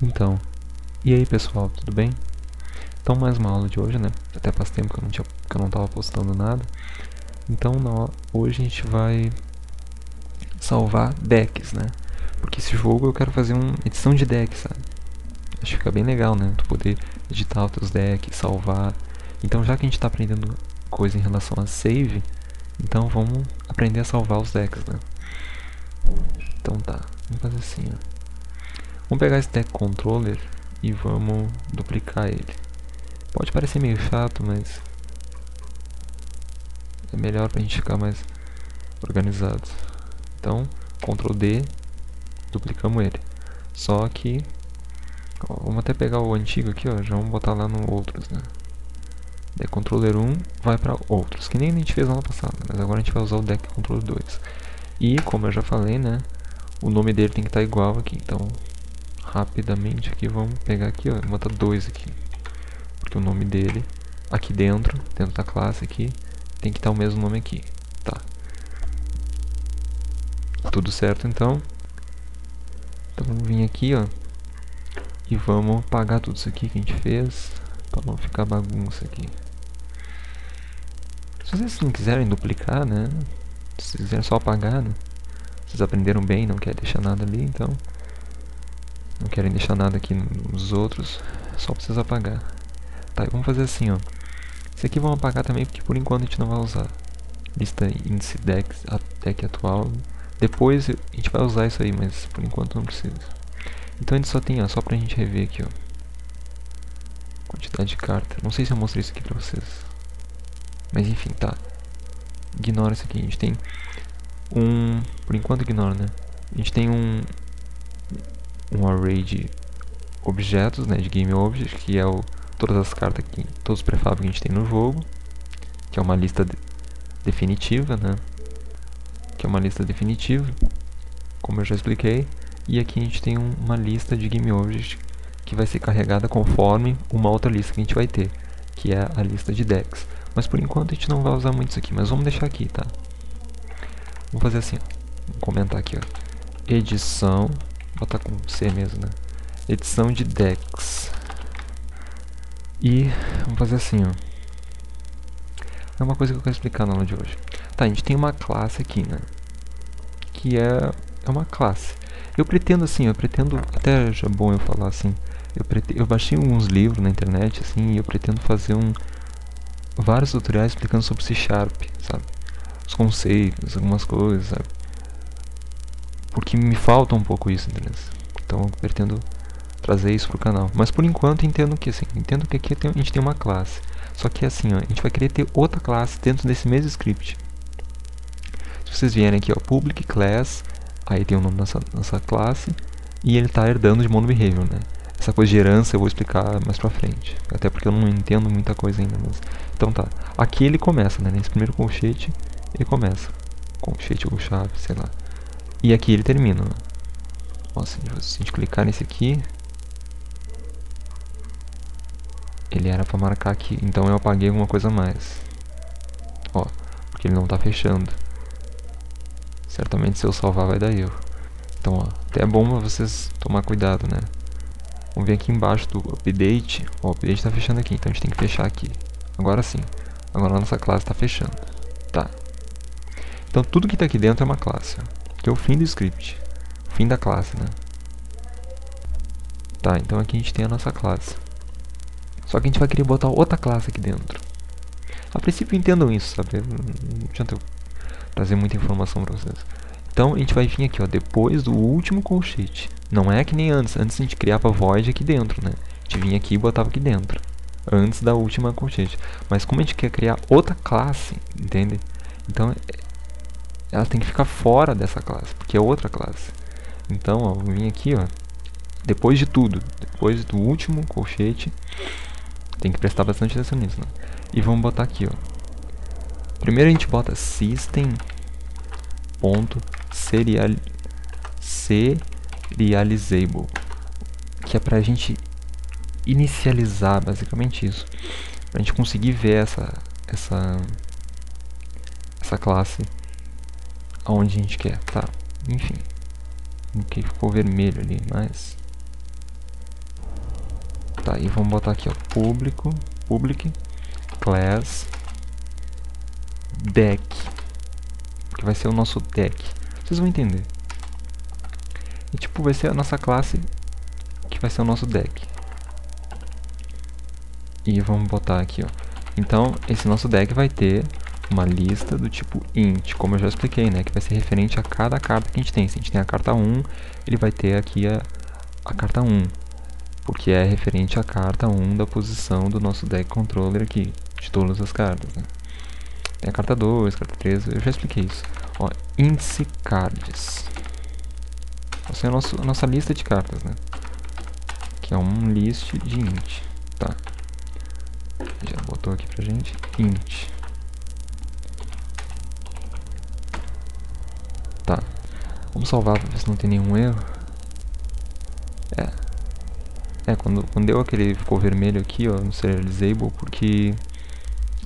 Então, e aí pessoal, tudo bem? Então mais uma aula de hoje, né? Até faz tempo que eu não tava postando nada. Então hoje a gente vai salvar decks, né? Porque esse jogo eu quero fazer uma edição de decks, sabe? Acho que fica bem legal, né? Tu poder editar os teus decks, salvar. Então já que a gente tá aprendendo coisa em relação a save, então vamos aprender a salvar os decks, né? Então tá, vamos fazer assim, ó. Vamos pegar esse deck controller e vamos duplicar ele. Pode parecer meio chato, mas é melhor pra gente ficar mais organizado. Então, Ctrl D, duplicamos ele. Só que, ó, vamos até pegar o antigo aqui, ó, já vamos botar lá no outros, né? Deck Controller 1 vai para outros, que nem a gente fez na aula passada, mas agora a gente vai usar o Deck Controller 2. E, como eu já falei, né, o nome dele tem que estar igual aqui, então rapidamente aqui vamos pegar aqui, ó, botar 2 aqui. Porque o nome dele, aqui dentro da classe aqui, tem que estar o mesmo nome aqui, tá? Tudo certo então? Então vamos vir aqui, ó, e vamos apagar tudo isso aqui que a gente fez, para não ficar bagunça aqui. Se vocês não quiserem duplicar, né, se vocês quiserem só apagar, né, vocês aprenderam bem, não querem deixar nada ali, então não querem deixar nada aqui nos outros, só precisa apagar. Tá, e vamos fazer assim, ó. Esse aqui vamos apagar também, porque por enquanto a gente não vai usar. Lista índice deck atual. Depois a gente vai usar isso aí, mas por enquanto não precisa. Então a gente só tem, ó, só pra gente rever aqui, ó. Quantidade de carta. Não sei se eu mostrei isso aqui pra vocês. Mas enfim, tá. Ignora isso aqui. A gente tem por enquanto ignora, né? A gente tem um array de objetos, né? De game object, que é todas as cartas aqui, todos os prefabs que a gente tem no jogo. Que é uma lista definitiva, né? Que é uma lista definitiva, como eu já expliquei. E aqui a gente tem uma lista de game object que vai ser carregada conforme uma outra lista que a gente vai ter, que é a lista de decks. Mas por enquanto a gente não vai usar muito isso aqui, mas vamos deixar aqui, tá? Vamos fazer assim, ó. Vamos comentar aqui, ó. Edição, vou botar com C mesmo, né? Edição de decks. E vamos fazer assim, ó. É uma coisa que eu quero explicar na aula de hoje. Tá, a gente tem uma classe aqui, né? Que é uma classe. Eu pretendo assim, até já é bom eu falar assim, eu baixei alguns livros na internet assim, e eu pretendo fazer vários tutoriais explicando sobre C Sharp, sabe? Os conceitos, algumas coisas, sabe? Porque me falta um pouco isso, entendeu? Então eu pretendo trazer isso pro canal. Mas por enquanto entendo que aqui a gente tem uma classe. Só que assim, ó, a gente vai querer ter outra classe dentro desse mesmo script. Se vocês vierem aqui, ó, public class, aí tem o nome da nossa classe, e ele está herdando de monobehavior, né? Essa coisa de herança eu vou explicar mais pra frente, até porque eu não entendo muita coisa ainda. Mas... Então tá, aqui ele começa, né? Nesse primeiro colchete, ele começa. Colchete ou chave, sei lá. E aqui ele termina, né? Nossa, se a gente clicar nesse aqui, ele era pra marcar aqui, então eu apaguei alguma coisa a mais. Ó, porque ele não tá fechando. Certamente se eu salvar vai dar erro. Então, ó, até é bom vocês tomar cuidado, né? Vamos ver aqui embaixo do update. Ó, o update está fechando aqui, então a gente tem que fechar aqui. Agora sim. Agora a nossa classe está fechando. Tá. Então tudo que está aqui dentro é uma classe. Ó, que é o fim do script. O fim da classe, né? Tá, então aqui a gente tem a nossa classe. Só que a gente vai querer botar outra classe aqui dentro. A princípio entendam isso, sabe? Não adianta eu trazer muita informação para vocês. Então a gente vai vir aqui, ó, depois do último colchete. Não é que nem antes. Antes a gente criava void aqui dentro, né? A gente vinha aqui e botava aqui dentro. Antes da última colchete. Mas como a gente quer criar outra classe, entende? Então ela tem que ficar fora dessa classe, porque é outra classe. Então, ó, vou vir aqui, ó. Depois de tudo, depois do último colchete, tem que prestar bastante atenção nisso, né? E vamos botar aqui, ó. Primeiro a gente bota system.serializable, que é pra gente inicializar, basicamente isso. Pra gente conseguir ver essa classe aonde a gente quer, tá? Enfim. O que ficou vermelho ali, mas... Tá, e vamos botar aqui, ó, public class deck, que vai ser o nosso deck. Vocês vão entender. E tipo, vai ser a nossa classe que vai ser o nosso deck. E vamos botar aqui, ó. Então, esse nosso deck vai ter uma lista do tipo int, como eu já expliquei, né? Que vai ser referente a cada carta que a gente tem. Se a gente tem a carta 1, ele vai ter aqui a carta 1, porque é referente à carta 1 da posição do nosso deck controller aqui, de todas as cartas, né? Tem a carta 2, carta 3, eu já expliquei isso. Ó, índice cards. Essa é a nossa lista de cartas, né? Que é um list de int, tá? Já botou aqui pra gente, int. Tá, vamos salvar pra ver se não tem nenhum erro. Quando deu aquele, ficou vermelho aqui, ó, no serial disable, porque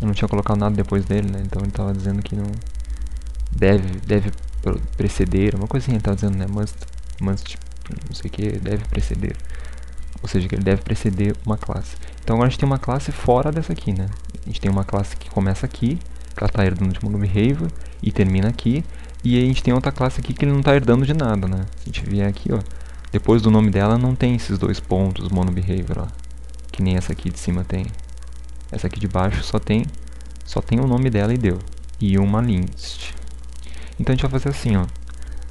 eu não tinha colocado nada depois dele, né? Então ele tava dizendo que não deve preceder, uma coisinha ele tava dizendo, né? Must, não sei o que, deve preceder. Ou seja, que ele deve preceder uma classe. Então agora a gente tem uma classe fora dessa aqui, né? A gente tem uma classe que começa aqui, que ela tá herdando de monobehavior, e termina aqui. E aí a gente tem outra classe aqui que ele não tá herdando de nada, né? Se a gente vier aqui, ó, depois do nome dela não tem esses dois pontos monobehavior, ó, que nem essa aqui de cima tem. Essa aqui de baixo só tem o nome dela e deu. E uma list. Então a gente vai fazer assim, ó.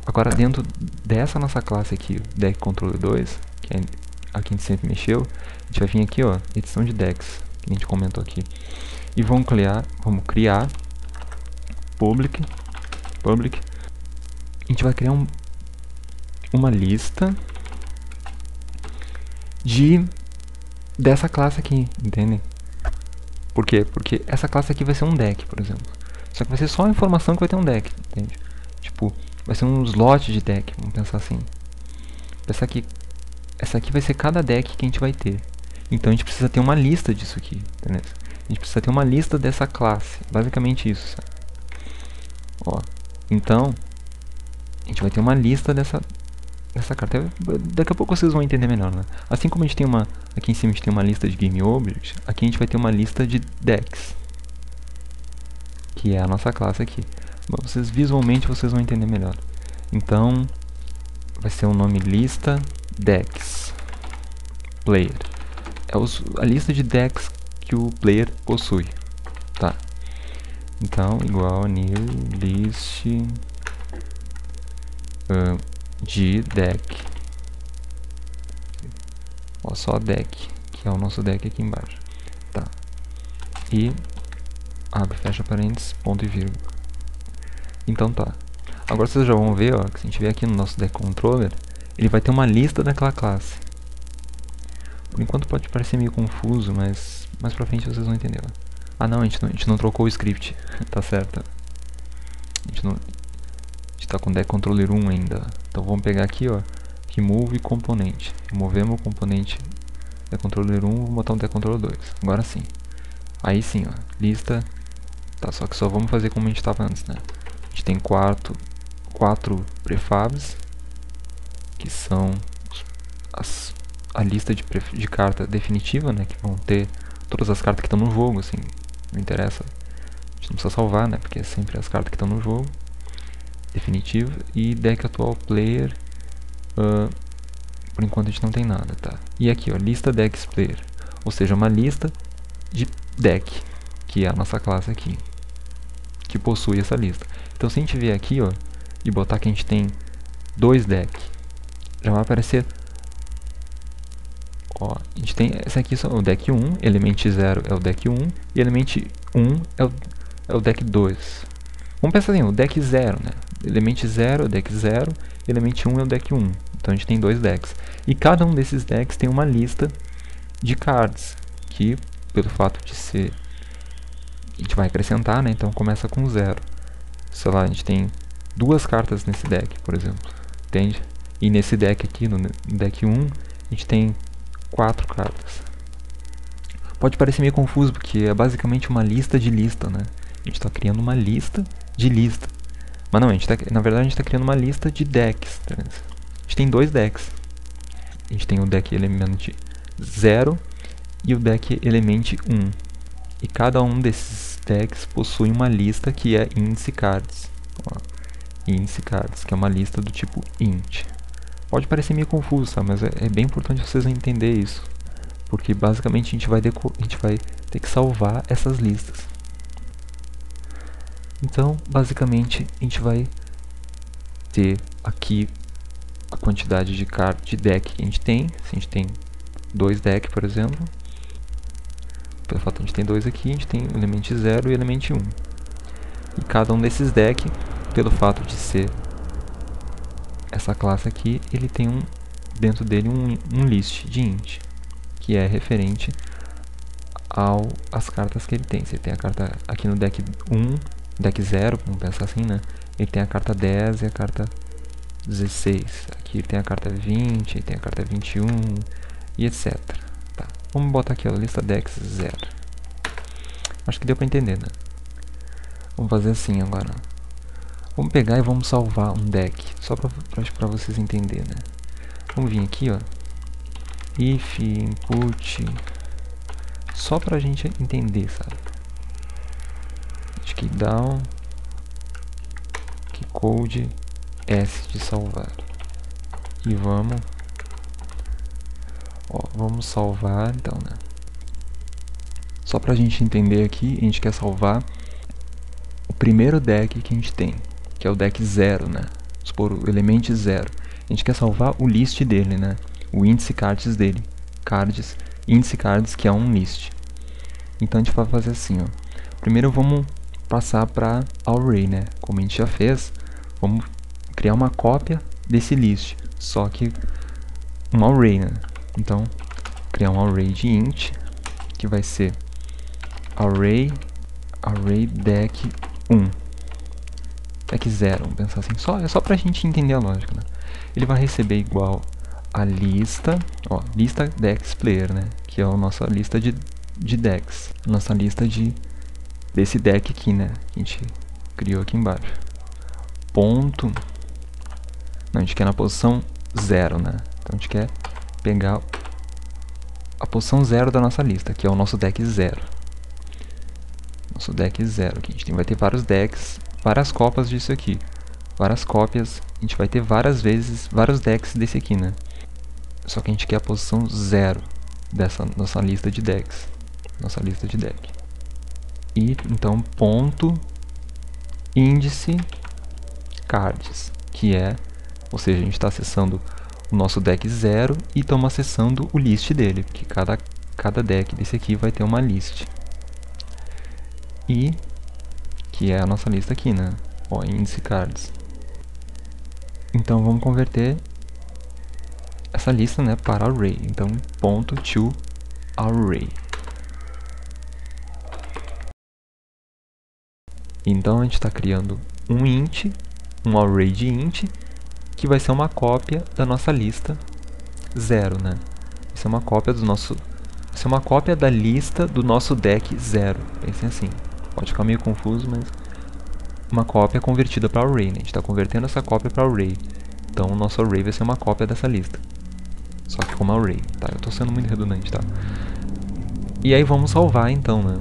Agora dentro dessa nossa classe aqui, deck controller 2, que é a que a gente sempre mexeu, a gente vai vir aqui, ó, edição de decks, que a gente comentou aqui. E vamos criar public. A gente vai criar uma lista dessa classe aqui, entendem? Por quê? Porque essa classe aqui vai ser um deck, por exemplo. Só que vai ser só a informação que vai ter um deck, entende? Tipo, vai ser um slot de deck, vamos pensar assim. Essa aqui vai ser cada deck que a gente vai ter. Então a gente precisa ter uma lista disso aqui, entendeu? A gente precisa ter uma lista dessa classe, basicamente isso, sabe? Ó, então a gente vai ter uma lista dessa carta. Daqui a pouco vocês vão entender melhor, né? Assim como a gente tem aqui em cima a gente tem uma lista de game objects, aqui a gente vai ter uma lista de decks, que é a nossa classe aqui. Visualmente vocês vão entender melhor. Então vai ser o nome lista decks player. É a lista de decks que o player possui, tá? Então igual a new list de deck. Ó, só deck, que é o nosso deck aqui embaixo, tá? E abre, fecha parênteses, ponto e vírgula. Então tá. Agora vocês já vão ver, ó, que se a gente vier aqui no nosso deck controller, ele vai ter uma lista daquela classe. Por enquanto pode parecer meio confuso, mas mais pra frente vocês vão entender. Ó. Ah não, a gente não trocou o script. Tá certo. A gente tá com deck controller 1 ainda. Então vamos pegar aqui, ó, remove componente. Removemos o componente deck controller 1, vamos botar um deck controller 2. Agora sim. Aí sim, ó, lista. Tá, só que só vamos fazer como a gente estava antes, né? A gente tem quatro prefabs, que são a lista de carta definitiva, né? Que vão ter todas as cartas que estão no jogo, assim, não interessa. A gente não precisa salvar, né? Porque é sempre as cartas que estão no jogo. Definitivo. E deck atual player. Por enquanto a gente não tem nada, tá? E aqui, ó, lista decks player. Ou seja, uma lista de deck, que é a nossa classe aqui, que possui essa lista. Então se a gente vier aqui, ó, e botar que a gente tem 2 decks, já vai aparecer, ó, a gente tem esse aqui, só o deck 1, element 0 é o deck 1, e element 1 é o deck 2. Vamos pensar assim, o deck 0, né? Element 0 é o deck 0, element 1 é o deck 1. Então a gente tem 2 decks. E cada um desses decks tem uma lista de cards, que pelo fato de ser, a gente vai acrescentar, né? Então começa com 0. Sei lá, a gente tem 2 cartas nesse deck, por exemplo, entende? E nesse deck aqui, no deck 1, a gente tem 4 cartas. Pode parecer meio confuso, porque é basicamente uma lista de lista, né? A gente está criando uma lista de lista. Mas não, na verdade a gente está criando uma lista de decks. Tá? A gente tem 2 decks. A gente tem o deck element 0 e o deck element 1. E cada um desses decks possui uma lista que é índice cards. Ó, índice cards, que é uma lista do tipo int. Pode parecer meio confuso, tá? Mas é bem importante vocês entenderem isso. Porque basicamente a gente vai ter que salvar essas listas. Então, basicamente, a gente vai ter aqui a quantidade de deck que a gente tem. Se a gente tem 2 decks, por exemplo, pelo fato de a gente tem 2 aqui, a gente tem o element 0 e o element 1. E cada um desses decks, pelo fato de ser essa classe aqui, ele tem dentro dele um list de int, que é referente às cartas que ele tem. Você tem a carta aqui no deck 1, deck 0, vamos pensar assim, né? Ele tem a carta 10 e a carta 16. Aqui tem a carta 20, tem a carta 21 e etc. Tá. Vamos botar aqui a lista decks 0. Acho que deu pra entender, né? Vamos fazer assim agora. Vamos pegar e vamos salvar um deck, só pra vocês entenderem, né? Vamos vir aqui, ó. If input, só pra gente entender, sabe? Que down, que code S de salvar. E vamos salvar então, né? Só pra gente entender aqui, a gente quer salvar o primeiro deck que a gente tem, que é o deck 0, né? Vamos supor o element 0. A gente quer salvar o list dele, né? O índice cards dele. Índice cards, que é um list. Então a gente vai fazer assim, ó. Primeiro vamos passar para array, né? Como a gente já fez, vamos criar uma cópia desse list, só que um array, né? Então, criar um array de int, que vai ser array deck 1, deck 0, vamos pensar assim, é só pra gente entender a lógica, né? Ele vai receber igual a lista, ó, lista decks player, né? Que é a nossa lista de decks, nossa lista desse deck aqui, né? Que a gente criou aqui embaixo. Ponto. Não, a gente quer na posição 0, né? Então a gente quer pegar a posição 0 da nossa lista, que é o nosso deck 0. Nosso deck 0 aqui. A gente vai ter vários decks, várias cópias disso aqui. Várias cópias. A gente vai ter várias vezes, vários decks desse aqui, né? Só que a gente quer a posição 0 dessa nossa lista de decks. Nossa lista de deck. E então ponto índice cards, que é, ou seja, a gente está acessando o nosso deck 0 e estamos acessando o list dele, porque cada deck desse aqui vai ter uma list. E que é a nossa lista aqui, né? Ó, índice cards. Então vamos converter essa lista, né, para array. Então ponto to array. Então a gente está criando um int, um array de int, que vai ser uma cópia da nossa lista 0, né? Vai ser uma cópia vai ser uma cópia da lista do nosso deck 0. Pensem assim. Pode ficar meio confuso, mas uma cópia convertida para array, né? A gente está convertendo essa cópia para array. Então o nosso array vai ser uma cópia dessa lista. Só que como array, tá? Eu estou sendo muito redundante, tá? E aí vamos salvar então, né?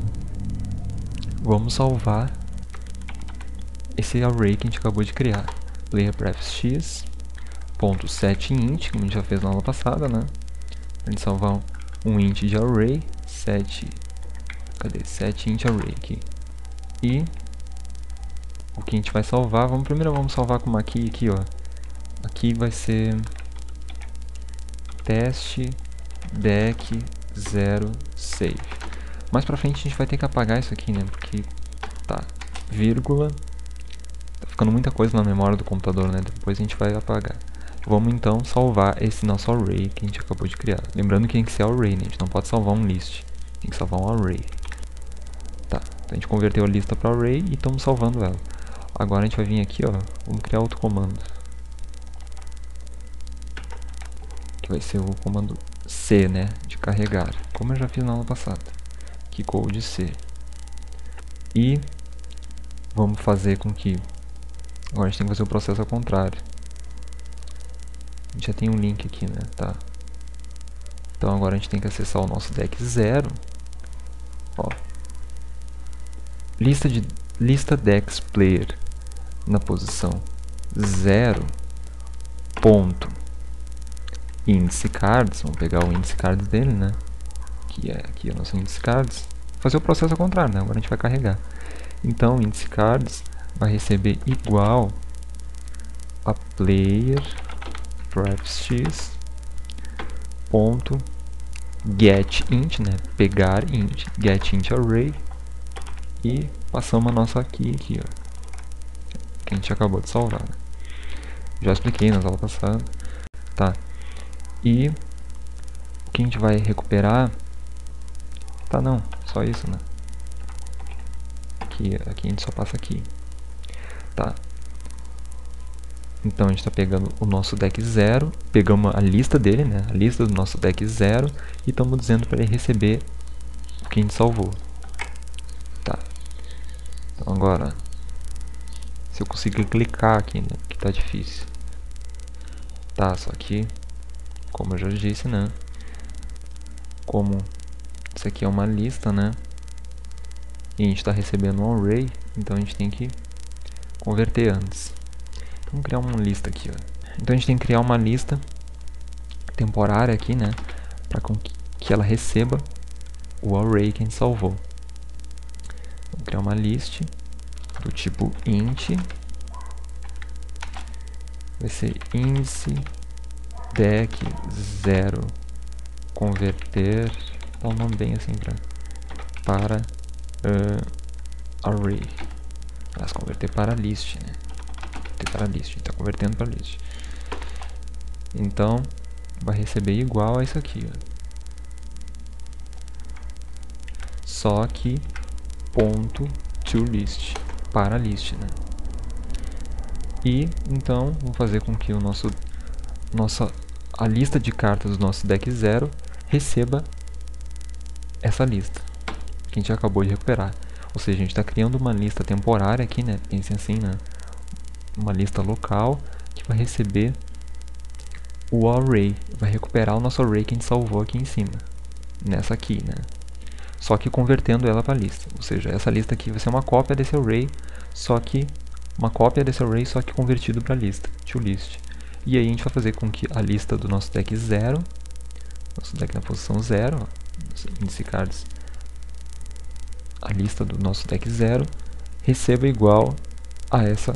Vamos salvar esse array que a gente acabou de criar. Player_x ponto setInt, como a gente já fez na aula passada, né? A gente salvar um int de array, setInt array aqui. E o que a gente vai salvar, primeiro vamos salvar com uma key aqui, ó. Aqui vai ser teste deck 0 save. Mais pra frente a gente vai ter que apagar isso aqui, né? Porque tá, vírgula, tá ficando muita coisa na memória do computador, né? Depois a gente vai apagar. Vamos então salvar esse nosso array que a gente acabou de criar. Lembrando que tem que ser array, né? A gente não pode salvar um list, tem que salvar um array. Tá, então a gente converteu a lista para array e estamos salvando ela. Agora a gente vai vir aqui, ó, vamos criar outro comando. Que vai ser o comando C, né? De carregar, como eu já fiz na aula passada. Que code C. E vamos fazer com que... Agora a gente tem que fazer o processo ao contrário. A gente já tem um link aqui, né? Tá. Então agora a gente tem que acessar o nosso deck 0. Ó, lista decks player na posição 0. Ponto. Índice cards, vamos pegar o índice cards dele, né? Que é aqui o nosso índice cards. Fazer o processo ao contrário, né? Agora a gente vai carregar. Então, o índice cards vai receber igual a player x ponto get int, né? Pegar int, get int array, e passamos a nossa aqui, ó, que a gente acabou de salvar, né? Já expliquei nas aulas passadas, tá? E o que a gente vai recuperar, tá? Não, só isso, né? Aqui a gente só passa aqui, tá? Então a gente está pegando o nosso deck 0, pegamos a lista dele, né? A lista do nosso deck 0, e estamos dizendo para ele receber o que a gente salvou. Tá. Então agora, se eu conseguir clicar aqui, né? Que tá difícil. Tá, só que, como eu já disse, né? Como isso aqui é uma lista, né? E a gente está recebendo um array, então a gente tem que converter antes. Vamos criar uma lista aqui, ó. Então a gente tem que criar uma lista temporária aqui, né? Para que ela receba o array que a gente salvou. Vamos criar uma list do tipo int. Vai ser índice deck 0 converter. Dá um nome bem assim para array. Mas converter para list, né? Para list, está convertendo para list. Então vai receber igual a isso aqui, ó. Só que ponto to list, para list, né? E então vamos fazer com que a lista de cartas do nosso deck 0 receba essa lista que a gente acabou de recuperar. Ou seja, a gente está criando uma lista temporária aqui, né? Pensem assim, né? Uma lista local que vai receber o array, vai recuperar o nosso array que a gente salvou aqui em cima, nessa aqui, né? Só que convertendo ela para lista. Ou seja, essa lista aqui vai ser uma cópia desse array, só que convertido para lista, to list. E aí a gente vai fazer com que a lista do nosso deck 0, nosso deck na posição 0, índice cards, a lista do nosso deck 0 receba igual a esse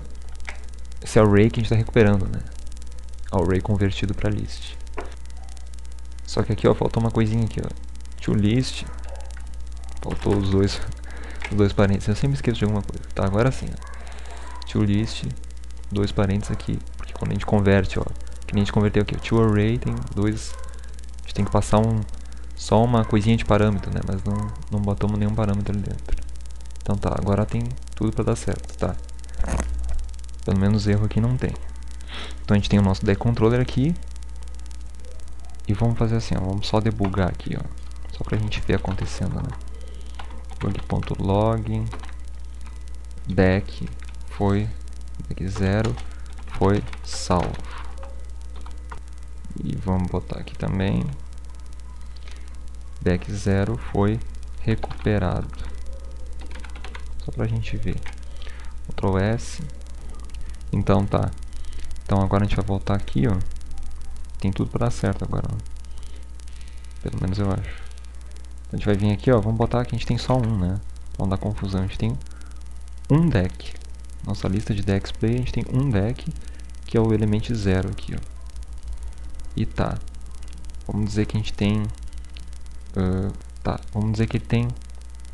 array que a gente está recuperando, né? Array convertido para list. Só que aqui, ó, faltou uma coisinha aqui, ó. To list. Faltou os dois parênteses. Eu sempre esqueço de alguma coisa. Tá, agora sim, ó. To list, dois parênteses aqui. Porque quando a gente converte, ó, que nem a gente converteu aqui, ó, to array tem dois. A gente tem que passar só uma coisinha de parâmetro, né? Mas não botamos nenhum parâmetro ali dentro. Então tá, agora tem tudo pra dar certo, tá? Pelo menos erro aqui não tem. Então a gente tem o nosso deck controller aqui. E vamos fazer assim, ó, vamos só debugar aqui, ó, só pra gente ver acontecendo, né? Log.log deck 0 foi salvo. E vamos botar aqui também deck 0 foi recuperado. Só pra gente ver. Ctrl S. Então tá. Então agora a gente vai voltar aqui, ó. Tem tudo pra dar certo agora, ó. Pelo menos eu acho. A gente vai vir aqui, ó. Vamos botar que a gente tem só um, né? Pra não dar confusão. A gente tem um deck. Nossa lista de decks play, a gente tem um deck, que é o element 0 aqui, ó. E tá. Vamos dizer que a gente tem... vamos dizer que ele tem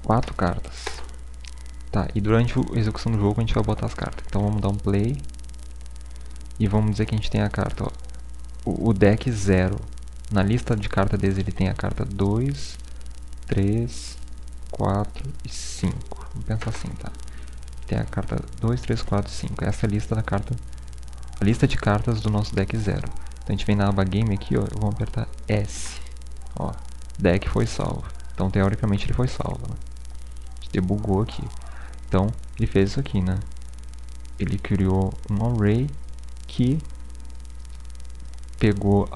4 cartas. Tá, e durante a execução do jogo a gente vai botar as cartas. Então vamos dar um play. E vamos dizer que a gente tem a carta, ó. O deck 0. Na lista de cartas deles ele tem a carta 2, 3, 4 e 5. Vamos pensar assim, tá? Tem a carta 2, 3, 4 e 5. Essa é a lista da carta. A lista de cartas do nosso deck 0. Então a gente vem na aba game aqui, ó. Eu vou apertar S. Ó. Deck foi salvo. Então teoricamente ele foi salvo, né? A gente debugou aqui. Então ele fez isso aqui, né? Ele criou um array que pegou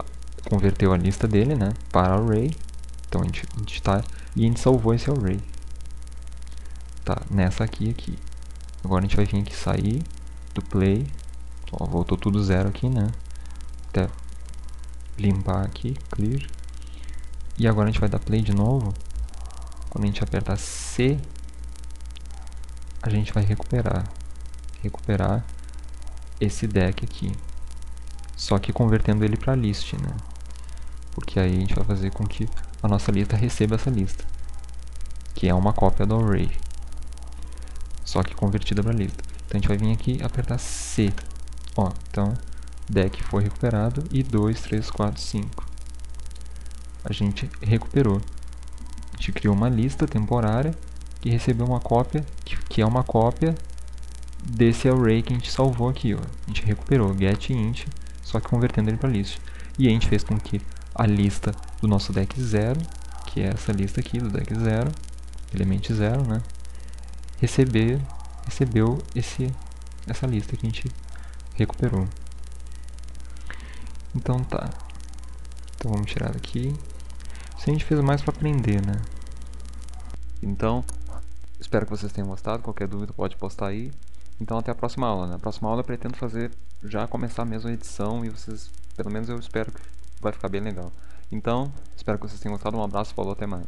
converteu a lista dele, né, para array. Então a gente salvou esse array. Tá, nessa aqui. Agora a gente vai vir aqui sair do play. Ó, voltou tudo zero aqui, né? Até limpar aqui, clear. E agora a gente vai dar play de novo. Quando a gente apertar C, a gente vai recuperar esse deck aqui. Só que convertendo ele para list, né? Porque aí a gente vai fazer com que a nossa lista receba essa lista, que é uma cópia do array, só que convertida para lista. Então a gente vai vir aqui e apertar C. Ó, então deck foi recuperado e 2, 3, 4, 5. A gente recuperou. A gente criou uma lista temporária que recebeu uma cópia, que é uma cópia desse array que a gente salvou aqui, ó. A gente recuperou getInt, só que convertendo ele para list. E a gente fez com que a lista do nosso deck 0, que é essa lista aqui do deck 0, element 0, né? Recebeu essa lista que a gente recuperou. Então tá. Então vamos tirar daqui. Isso a gente fez mais para aprender, né? Então, espero que vocês tenham gostado. Qualquer dúvida pode postar aí. Então até a próxima aula. Na próxima aula eu pretendo começar mesmo a edição e vocês, pelo menos eu espero que vai ficar bem legal. Então, espero que vocês tenham gostado. Um abraço, falou, até mais.